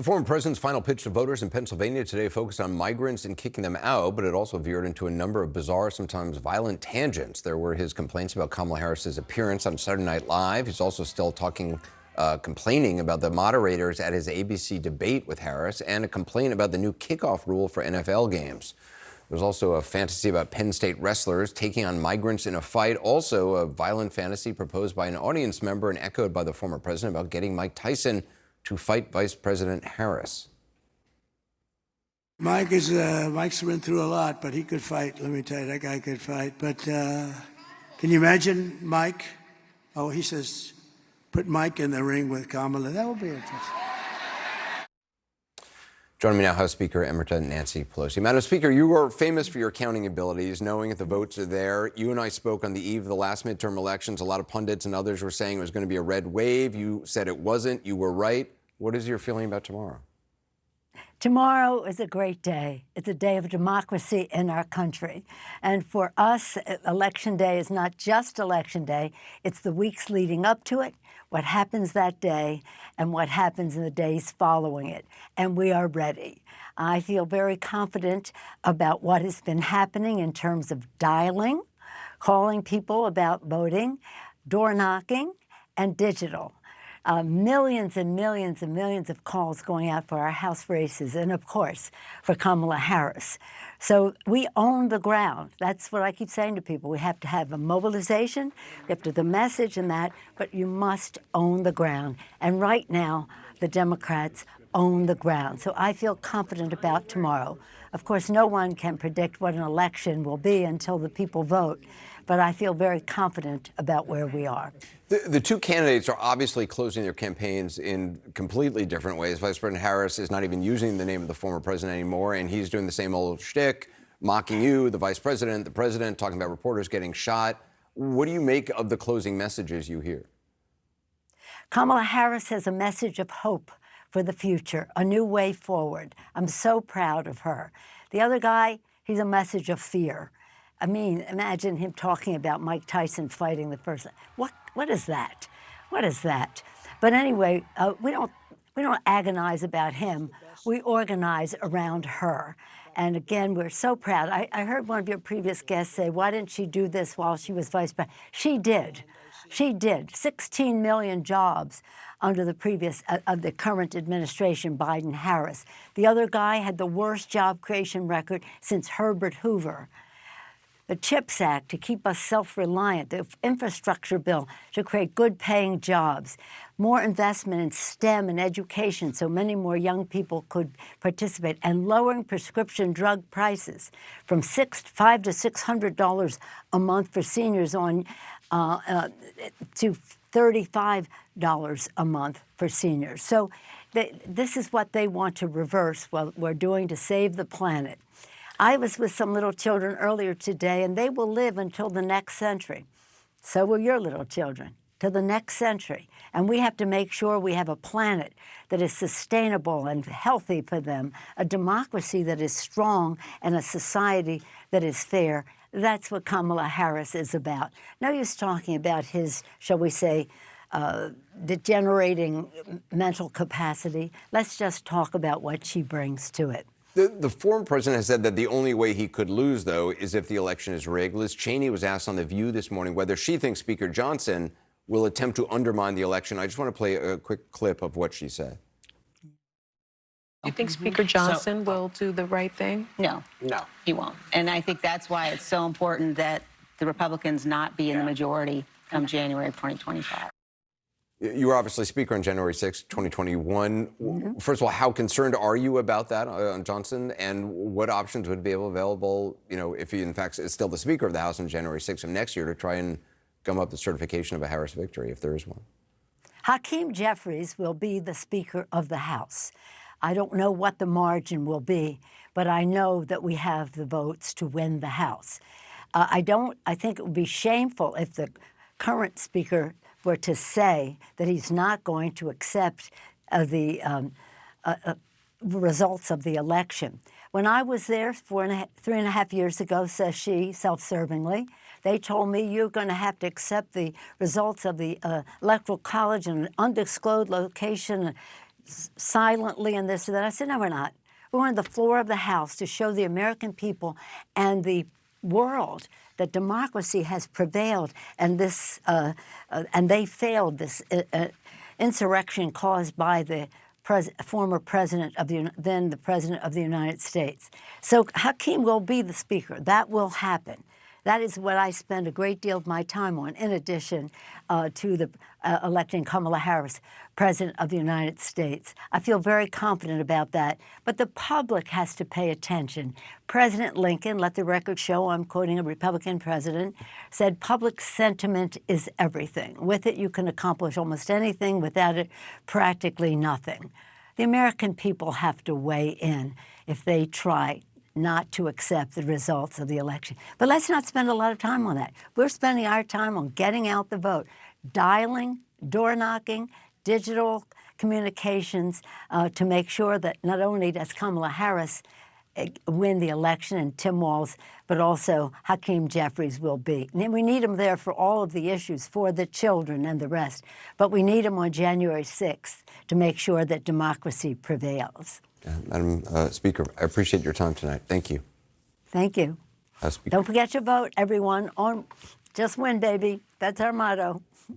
The former president's final pitch to voters in Pennsylvania today focused on migrants and kicking them out, but it also veered into a number of bizarre, sometimes violent tangents. There were his complaints about Kamala Harris's appearance on Saturday Night Live. He's also still complaining about the moderators at his ABC debate with Harris, and a complaint about the new kickoff rule for NFL games. There's also a fantasy about Penn State wrestlers taking on migrants in a fight. Also, a violent fantasy proposed by an audience member and echoed by the former president about getting Mike Tyson to fight Vice President Harris. Mike's been through a lot, but he could fight. Let me tell you, that guy could fight. But can you imagine Mike? Oh, he says, put Mike in the ring with Kamala. That would be interesting. Joining me now, House Speaker Emerita Nancy Pelosi. Madam Speaker, you are famous for your counting abilities, knowing if the votes are there. You and I spoke on the eve of the last midterm elections. A lot of pundits and others were saying it was going to be a red wave. You said it wasn't. You were right. What is your feeling about tomorrow? Tomorrow is a great day. It's a day of democracy in our country. And for us, Election Day is not just Election Day. It's the weeks leading up to it, what happens that day, and what happens in the days following it. And we are ready. I feel very confident about what has been happening in terms of dialing, calling people about voting, door knocking, and digital. Millions and millions and millions of calls going out for our House races and, of course, for Kamala Harris. So we own the ground. That's what I keep saying to people. We have to have a mobilization, we have to have the message and that, but you must own the ground. And right now, the Democrats own the ground. So I feel confident about tomorrow. Of course, no one can predict what an election will be until the people vote, but I feel very confident about where we are. The two candidates are obviously closing their campaigns in completely different ways. Vice President Harris is not even using the name of the former president anymore, and he's doing the same old shtick, mocking you, the vice president, the president, talking about reporters getting shot. What do you make of the closing messages you hear? Kamala Harris has a message of hope for the future, a new way forward. I'm so proud of her. The other guy, he's a message of fear. I mean, imagine him talking about Mike Tyson fighting the person. What is that? What is that? But anyway, we don't agonize about him. We organize around her. And again, we're so proud. I heard one of your previous guests say, why didn't she do this while she was vice president? She did. She did. 16 million jobs under the the current administration, Biden-Harris. The other guy had the worst job creation record since Herbert Hoover. The CHIPS Act to keep us self-reliant, the infrastructure bill to create good-paying jobs, more investment in STEM and education so many more young people could participate, and lowering prescription drug prices from $500 to $600 a month for seniors on to $35 a month for seniors. So this is what they want to reverse, what we're doing to save the planet. I was with some little children earlier today, and they will live until the next century. So will your little children, to the next century. And we have to make sure we have a planet that is sustainable and healthy for them, a democracy that is strong, and a society that is fair. That's what Kamala Harris is about. No use talking about his, shall we say, degenerating mental capacity. Let's just talk about what she brings to it. The former president has said that the only way he could lose, though, is if the election is rigged. Liz Cheney was asked on The View this morning whether she thinks Speaker Johnson will attempt to undermine the election. I just want to play a quick clip of what she said. You think Speaker Johnson will do the right thing? No, he won't. And I think that's why it's so important that the Republicans not be in the majority come January of 2025. You were obviously Speaker on January 6, 2021. Mm-hmm. First of all, how concerned are you about that on Johnson? And what options would be available, if he, in fact, is still the Speaker of the House on January 6th of next year to try and gum up the certification of a Harris victory, if there is one? Hakeem Jeffries will be the Speaker of the House. I don't know what the margin will be, but I know that we have the votes to win the House. I think it would be shameful if the current Speaker were to say that he's not going to accept the results of the election. When I was there 3.5 years ago, says she, self-servingly, they told me you're going to have to accept the results of the Electoral College in an undisclosed location. silently and this and that. I said, no, we're not. We're on the floor of the House to show the American people and the world that democracy has prevailed, and this and they failed this insurrection caused by the former president of then the president of the United States. So Hakeem will be the speaker. That will happen. That is what I spend a great deal of my time on, in addition to the electing Kamala Harris, President of the United States. I feel very confident about that. But the public has to pay attention. President Lincoln, let the record show, I'm quoting a Republican president, said public sentiment is everything. With it, you can accomplish almost anything. Without it, practically nothing. The American people have to weigh in if they try not to accept the results of the election. But let's not spend a lot of time on that. We're spending our time on getting out the vote, dialing, door knocking, digital communications to make sure that not only does Kamala Harris win the election and Tim Walz, but also Hakeem Jeffries will be. And we need him there for all of the issues, for the children and the rest. But we need him on January 6th to make sure that democracy prevails. Madam Speaker, I appreciate your time tonight. Thank you. Thank you. Speaker. Don't forget your vote, everyone. Just win, baby. That's our motto.